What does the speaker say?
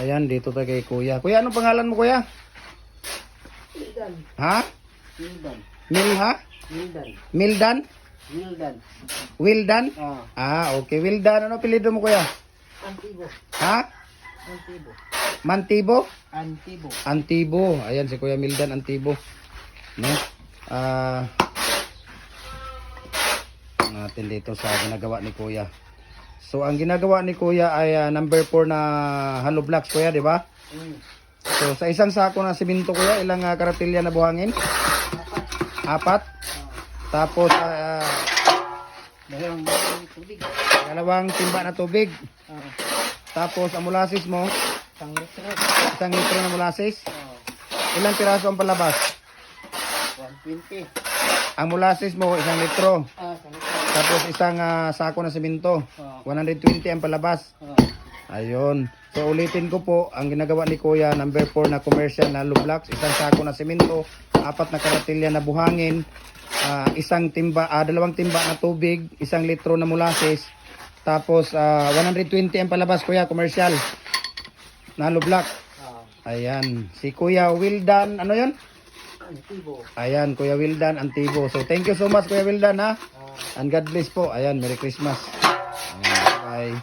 Ayan, dito tayo kay Kuya. Kuya, anong pangalan mo, Kuya? Mildan. Ha? Mildan. Milha? Mildan. Mildan? Mildan. Wildan? Ah. Okay. Wildan, ano apelyido mo, Kuya? Antibo. Ha? Antibo. Mantibo? Antibo. Antibo. Ayan, si Kuya Mildan Antibo. No? Natin dito sa ginagawa ni Kuya. So, ang ginagawa ni Kuya ay number 4 na hollow blocks, Kuya, di ba? Mm. So, sa isang sako na simento, Kuya, ilang karatilya na buhangin? 4. Tapos, Dalawang tubig. 2 timba na tubig. Ah. Tapos, ang molasses mo, Isang litro. 1 litro na molasses. Ah. Ilang piraso ang palabas? 120. Ang molasses mo, 1 litro. Ah, isang litro. Tapos, isang sako na simento. Ah. 120 ang palabas. Ah. Ayun. So, ulitin ko po, ang ginagawa ni Kuya, number 4 na commercial na hollow blocks, isang sako na simento, 4 na karatilya na buhangin, 2 timba na tubig, 1 litro na molasses, tapos 120 ang palabas, Kuya, commercial na hollow block. Ah. Ayan. Si Kuya Wildan, ano yun? Antibo. Ayan, Kuya Wildan Antibo. So, thank you so much, Kuya Wildan, ha? Ah. And God bless po. Ayan, Merry Christmas. Ayan, bye.